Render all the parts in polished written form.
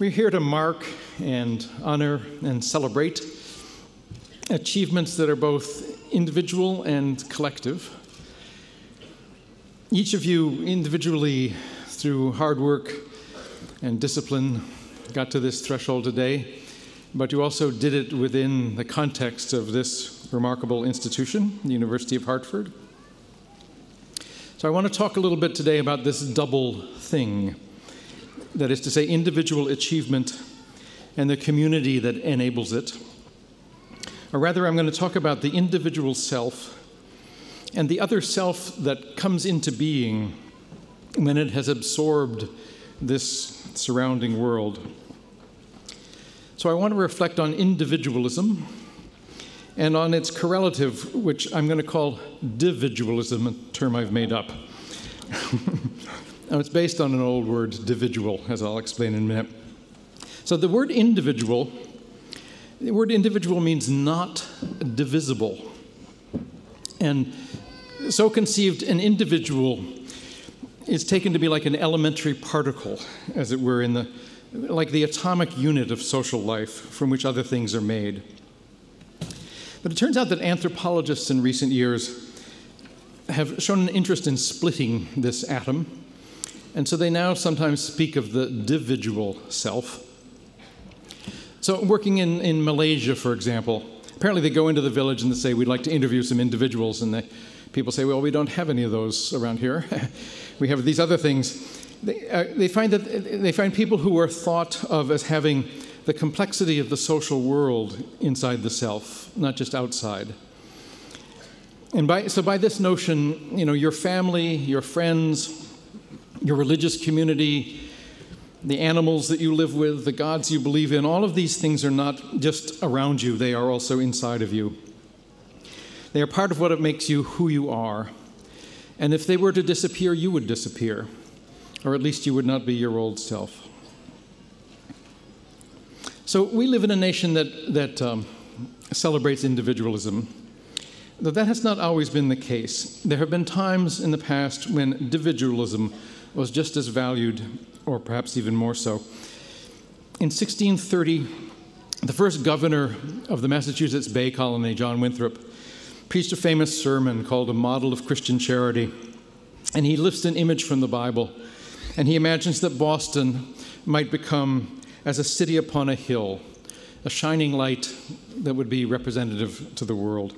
We're here to mark and honor and celebrate achievements that are both individual and collective. Each of you individually, through hard work and discipline, got to this threshold today, but you also did it within the context of this remarkable institution, the University of Hartford. So I want to talk a little bit today about this double thing. That is to say, individual achievement and the community that enables it. Or rather, I'm going to talk about the individual self and the other self that comes into being when it has absorbed this surrounding world. So I want to reflect on individualism and on its correlative, which I'm going to call dividualism, a term I've made up. Now, it's based on an old word, dividual, as I'll explain in a minute. So the word individual means not divisible. And so conceived, an individual is taken to be like an elementary particle, as it were, like the atomic unit of social life from which other things are made. But it turns out that anthropologists in recent years have shown an interest in splitting this atom. And so they now sometimes speak of the dividual self. So working in Malaysia, for example, apparently they go into the village and they say, we'd like to interview some individuals. And people say, well, we don't have any of those around here. We have these other things. They find people who are thought of as having the complexity of the social world inside the self, not just outside. And by this notion, your family, your friends, your religious community, the animals that you live with, the gods you believe in, all of these things are not just around you, they are also inside of you. They are part of what makes you who you are. And if they were to disappear, you would disappear, or at least you would not be your old self. So we live in a nation that celebrates individualism. Though that has not always been the case. There have been times in the past when individualism was just as valued, or perhaps even more so. In 1630, the first governor of the Massachusetts Bay Colony, John Winthrop, preached a famous sermon called A Model of Christian Charity. And he lifts an image from the Bible, and he imagines that Boston might become as a city upon a hill, a shining light that would be representative to the world.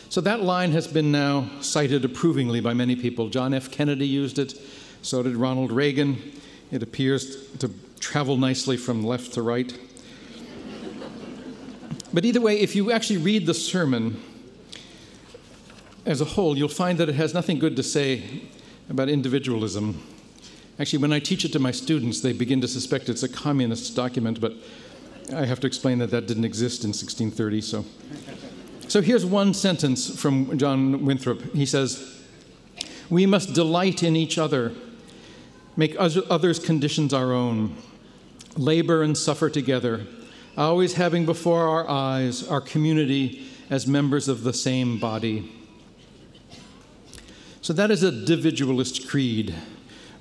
So that line has been now cited approvingly by many people. John F. Kennedy used it, so did Ronald Reagan. It appears to travel nicely from left to right. But either way, if you actually read the sermon as a whole, you'll find that it has nothing good to say about individualism. Actually, when I teach it to my students, they begin to suspect it's a communist document, but I have to explain that didn't exist in 1630, So here's one sentence from John Winthrop. He says, "We must delight in each other, make others' conditions our own, labor and suffer together, always having before our eyes our community as members of the same body." So that is a individualist creed.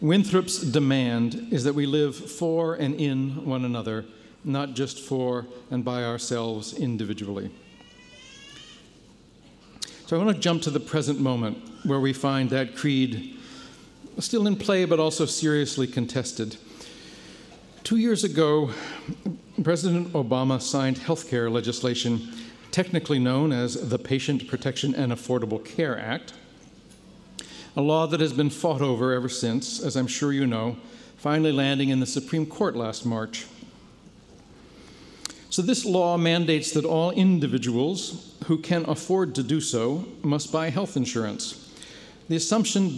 Winthrop's demand is that we live for and in one another, not just for and by ourselves individually. So I want to jump to the present moment where we find that creed still in play but also seriously contested. 2 years ago, President Obama signed healthcare legislation technically known as the Patient Protection and Affordable Care Act, a law that has been fought over ever since, as I'm sure you know, finally landing in the Supreme Court last March. So this law mandates that all individuals who can afford to do so must buy health insurance. The assumption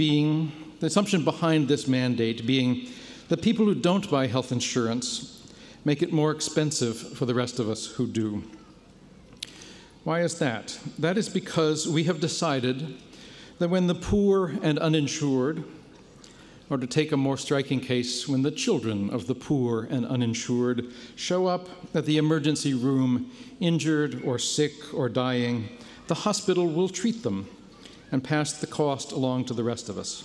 behind this mandate being that people who don't buy health insurance make it more expensive for the rest of us who do. Why is that? That is because we have decided that when the poor and uninsured, or to take a more striking case, when the children of the poor and uninsured show up at the emergency room injured or sick or dying, the hospital will treat them and pass the cost along to the rest of us.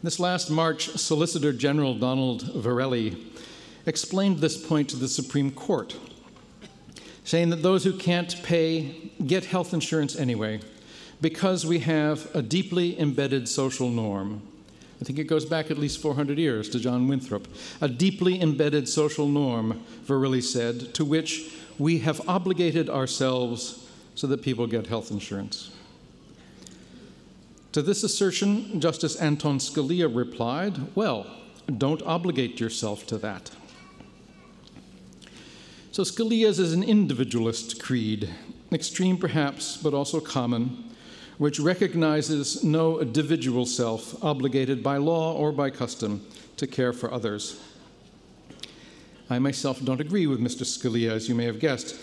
This last March, Solicitor General Donald Verrilli explained this point to the Supreme Court, saying that those who can't pay get health insurance anyway because we have a deeply embedded social norm. I think it goes back at least 400 years to John Winthrop. A deeply embedded social norm, Verrilli said, to which we have obligated ourselves so that people get health insurance. To this assertion, Justice Anton Scalia replied, well, don't obligate yourself to that. So Scalia's is an individualist creed, extreme perhaps, but also common, which recognizes no individual self obligated by law or by custom to care for others. I myself don't agree with Mr. Scalia, as you may have guessed,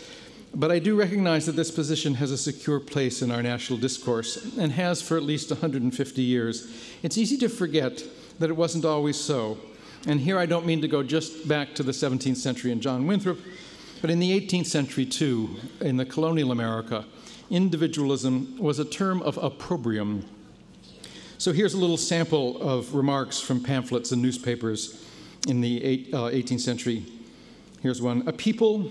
but I do recognize that this position has a secure place in our national discourse and has for at least 150 years. It's easy to forget that it wasn't always so. And here I don't mean to go just back to the 17th century and John Winthrop, but in the 18th century too, in the colonial America, individualism was a term of opprobrium. So here's a little sample of remarks from pamphlets and newspapers in the 18th century. Here's one. A people,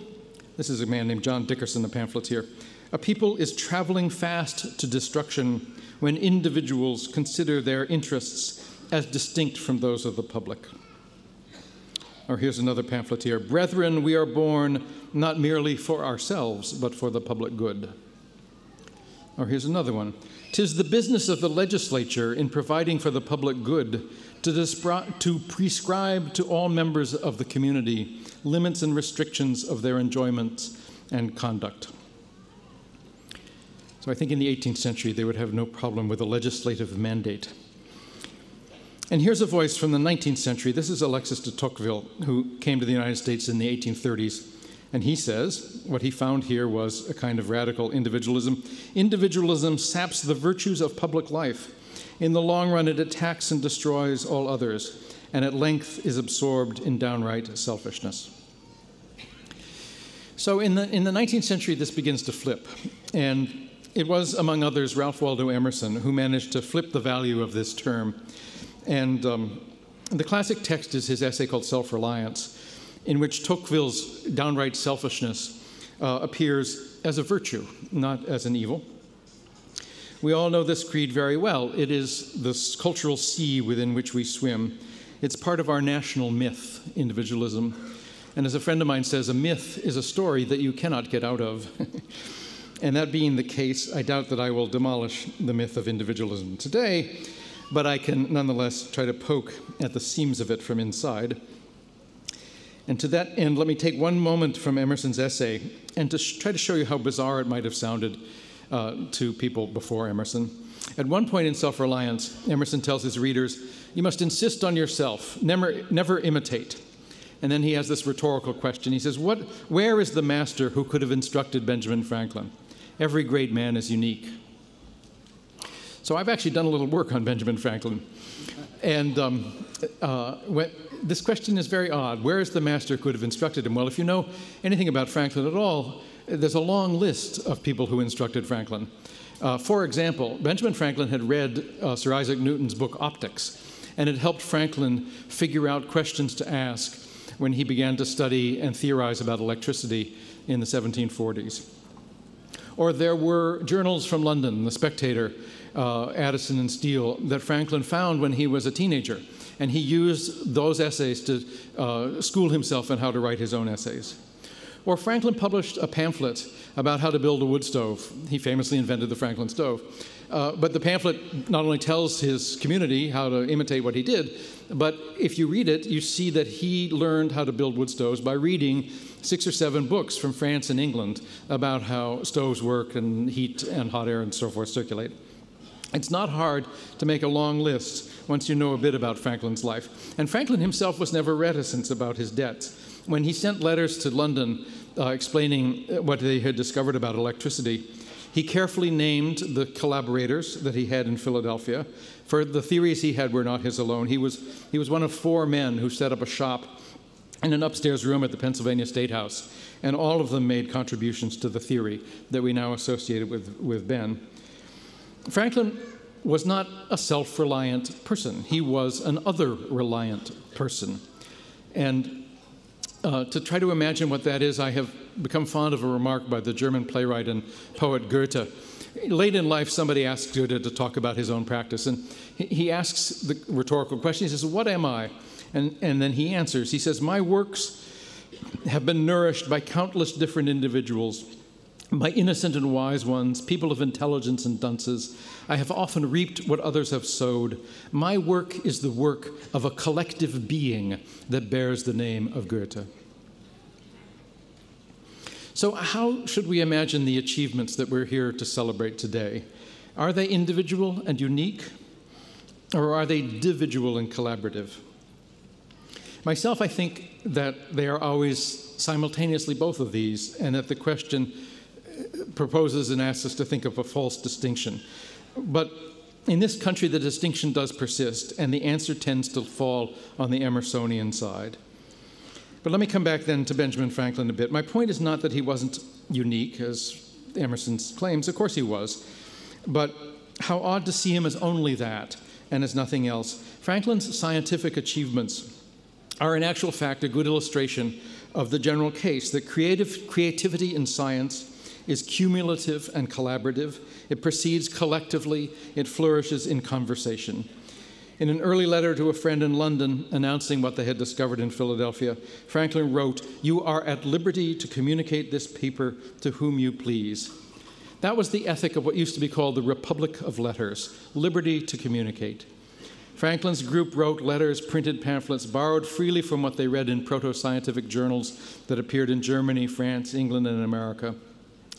this is a man named John Dickerson, the pamphlet's here. A people is traveling fast to destruction when individuals consider their interests as distinct from those of the public. Or here's another pamphlet here. Brethren, we are born not merely for ourselves, but for the public good. Or here's another one. 'Tis the business of the legislature in providing for the public good to prescribe to all members of the community limits and restrictions of their enjoyments and conduct. So I think in the 18th century they would have no problem with a legislative mandate. And here's a voice from the 19th century. This is Alexis de Tocqueville, who came to the United States in the 1830s. And he says what he found here was a kind of radical individualism. Individualism saps the virtues of public life. In the long run, it attacks and destroys all others, and at length is absorbed in downright selfishness. So in the 19th century, this begins to flip. And it was, among others, Ralph Waldo Emerson who managed to flip the value of this term. And the classic text is his essay called Self-Reliance, in which Tocqueville's downright selfishness appears as a virtue, not as an evil. We all know this creed very well. It is this cultural sea within which we swim. It's part of our national myth, individualism. And as a friend of mine says, a myth is a story that you cannot get out of. And that being the case, I doubt that I will demolish the myth of individualism today, but I can nonetheless try to poke at the seams of it from inside. And to that end, let me take one moment from Emerson's essay and to try to show you how bizarre it might have sounded to people before Emerson. At one point in Self-Reliance, Emerson tells his readers, you must insist on yourself, never imitate. And then he has this rhetorical question. He says, where is the master who could have instructed Benjamin Franklin? Every great man is unique. So I've actually done a little work on Benjamin Franklin. And this question is very odd. Where is the master who could have instructed him? Well, if you know anything about Franklin at all, there's a long list of people who instructed Franklin. For example, Benjamin Franklin had read Sir Isaac Newton's book Optics, and it helped Franklin figure out questions to ask when he began to study and theorize about electricity in the 1740s. Or there were journals from London, The Spectator, Addison and Steele, that Franklin found when he was a teenager. And he used those essays to school himself in how to write his own essays. Or Franklin published a pamphlet about how to build a wood stove. He famously invented the Franklin stove. But the pamphlet not only tells his community how to imitate what he did, but if you read it, you see that he learned how to build wood stoves by reading 6 or 7 books from France and England about how stoves work and heat and hot air and so forth circulate. It's not hard to make a long list once you know a bit about Franklin's life. And Franklin himself was never reticent about his debts. When he sent letters to London explaining what they had discovered about electricity, he carefully named the collaborators that he had in Philadelphia. For the theories he had were not his alone. He was one of 4 men who set up a shop in an upstairs room at the Pennsylvania State House, and all of them made contributions to the theory that we now associate with Ben. Franklin was not a self-reliant person. He was an other-reliant person. And to try to imagine what that is, I have become fond of a remark by the German playwright and poet Goethe. Late in life, somebody asked Goethe to talk about his own practice, and he asks the rhetorical question. He says, "What am I?" And then he answers. He says, "My works have been nourished by countless different individuals, by innocent and wise ones, people of intelligence and dunces. I have often reaped what others have sowed. My work is the work of a collective being that bears the name of Goethe." So how should we imagine the achievements that we're here to celebrate today? Are they individual and unique, or are they individual and collaborative? Myself, I think that they are always simultaneously both of these, and that the question proposes and asks us to think of a false distinction. But in this country, the distinction does persist, and the answer tends to fall on the Emersonian side. But let me come back then to Benjamin Franklin a bit. My point is not that he wasn't unique, as Emerson claims. Of course he was. But how odd to see him as only that and as nothing else. Franklin's scientific achievements are in actual fact a good illustration of the general case that creativity in science is cumulative and collaborative. It proceeds collectively. It flourishes in conversation. In an early letter to a friend in London announcing what they had discovered in Philadelphia, Franklin wrote, "You are at liberty to communicate this paper to whom you please." That was the ethic of what used to be called the Republic of Letters, liberty to communicate. Franklin's group wrote letters, printed pamphlets, borrowed freely from what they read in proto-scientific journals that appeared in Germany, France, England, and America.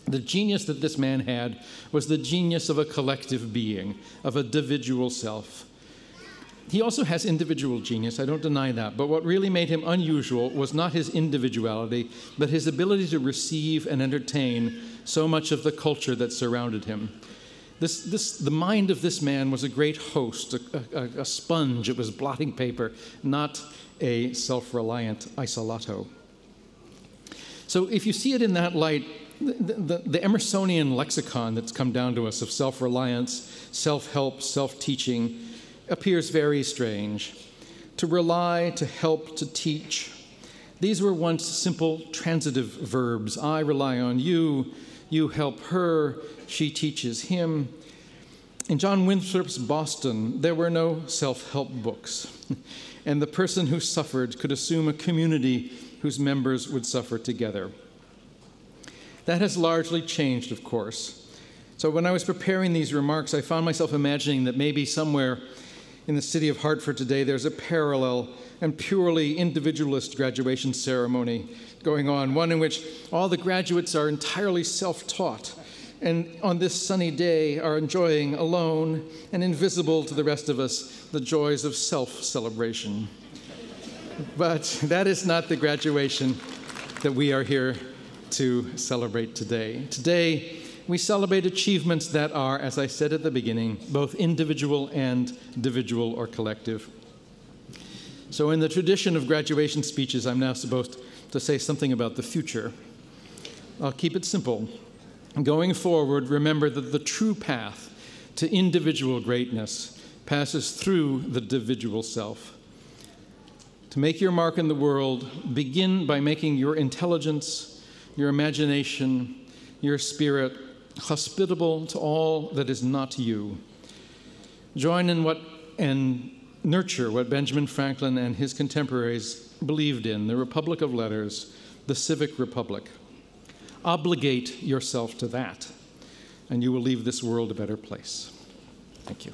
The genius that this man had was the genius of a collective being, of a individual self. He also has individual genius, I don't deny that, but what really made him unusual was not his individuality, but his ability to receive and entertain so much of the culture that surrounded him. The mind of this man was a great host, a sponge. It was blotting paper, not a self-reliant isolato. So if you see it in that light, the Emersonian lexicon that's come down to us of self-reliance, self-help, self-teaching appears very strange. To rely, to help, to teach. These were once simple transitive verbs. I rely on you, you help her, she teaches him. In John Winthrop's Boston, there were no self-help books, and the person who suffered could assume a community whose members would suffer together. That has largely changed, of course. So when I was preparing these remarks, I found myself imagining that maybe somewhere in the city of Hartford today, there's a parallel and purely individualist graduation ceremony going on, one in which all the graduates are entirely self-taught and on this sunny day are enjoying alone and invisible to the rest of us the joys of self-celebration. But that is not the graduation that we are here to celebrate today. Today, we celebrate achievements that are, as I said at the beginning, both individual and individual or collective. So in the tradition of graduation speeches, I'm now supposed to say something about the future. I'll keep it simple. Going forward, remember that the true path to individual greatness passes through the individual self. To make your mark in the world, begin by making your intelligence, your imagination, your spirit hospitable to all that is not you. Join in and nurture what Benjamin Franklin and his contemporaries believed in, the Republic of Letters, the civic republic. Obligate yourself to that, and you will leave this world a better place. Thank you.